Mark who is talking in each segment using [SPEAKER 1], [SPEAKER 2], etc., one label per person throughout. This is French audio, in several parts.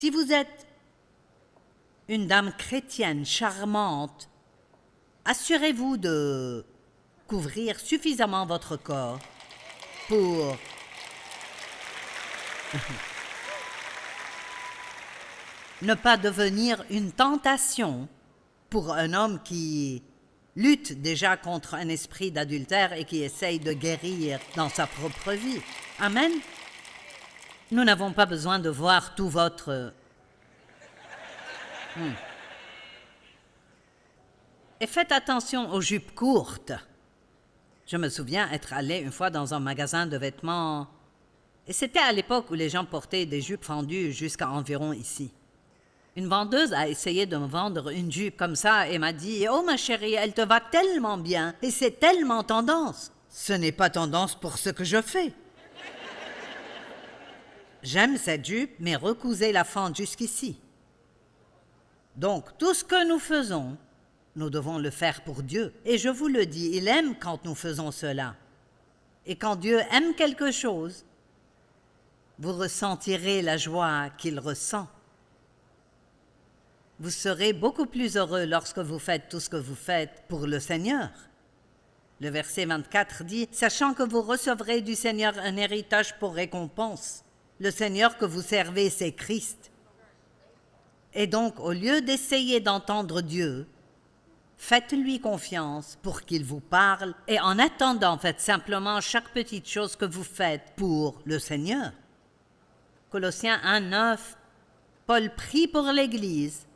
[SPEAKER 1] Si vous êtes une dame chrétienne charmante, assurez-vous de couvrir suffisamment votre corps pour ne pas devenir une tentation pour un homme qui lutte déjà contre un esprit d'adultère et qui essaye de guérir dans sa propre vie. Amen. Nous n'avons pas besoin de voir tout votre... Et faites attention aux jupes courtes. Je me souviens être allé une fois dans un magasin de vêtements, et c'était à l'époque où les gens portaient des jupes fendues jusqu'à environ ici. Une vendeuse a essayé de me vendre une jupe comme ça et m'a dit « Oh ma chérie, elle te va tellement bien et c'est tellement tendance. » Ce n'est pas tendance pour ce que je fais. J'aime cette jupe, mais recousez la fente jusqu'ici. Donc, tout ce que nous faisons, nous devons le faire pour Dieu. Et je vous le dis, il aime quand nous faisons cela. Et quand Dieu aime quelque chose, vous ressentirez la joie qu'il ressent. Vous serez beaucoup plus heureux lorsque vous faites tout ce que vous faites pour le Seigneur. Le verset 24 dit « Sachant que vous recevrez du Seigneur un héritage pour récompense. Le Seigneur que vous servez, c'est Christ. » Et donc, au lieu d'essayer d'entendre Dieu, faites-lui confiance pour qu'il vous parle et en attendant, faites simplement chaque petite chose que vous faites pour le Seigneur. Colossiens 1:9, Paul prie pour l'Église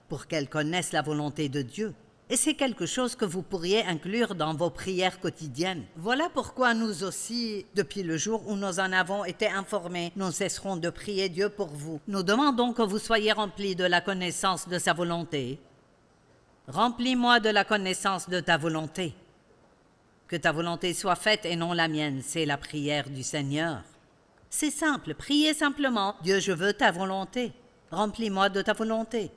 [SPEAKER 1] pour qu'elle connaisse la volonté de Dieu. Et c'est quelque chose que vous pourriez inclure dans vos prières quotidiennes. Voilà pourquoi nous aussi, depuis le jour où nous en avons été informés, nous cesserons de prier Dieu pour vous. Nous demandons que vous soyez remplis de la connaissance de sa volonté. Remplis-moi de la connaissance de ta volonté. Que ta volonté soit faite et non la mienne, c'est la prière du Seigneur. C'est simple, priez simplement. Dieu, je veux ta volonté. Remplis-moi de ta volonté.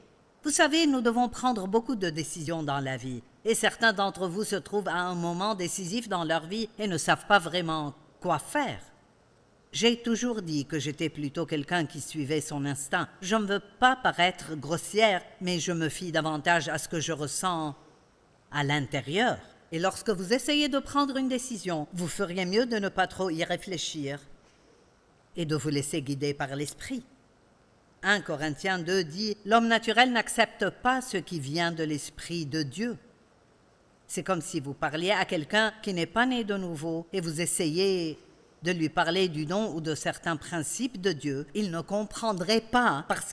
[SPEAKER 1] Vous savez, nous devons prendre beaucoup de décisions dans la vie. Et certains d'entre vous se trouvent à un moment décisif dans leur vie et ne savent pas vraiment quoi faire. J'ai toujours dit que j'étais plutôt quelqu'un qui suivait son instinct. Je ne veux pas paraître grossière, mais je me fie davantage à ce que je ressens à l'intérieur. Et lorsque vous essayez de prendre une décision, vous feriez mieux de ne pas trop y réfléchir et de vous laisser guider par l'esprit. 1 Corinthiens 2 dit « L'homme naturel n'accepte pas ce qui vient de l'Esprit de Dieu. » C'est comme si vous parliez à quelqu'un qui n'est pas né de nouveau et vous essayez de lui parler du don ou de certains principes de Dieu. Il ne comprendrait pas parce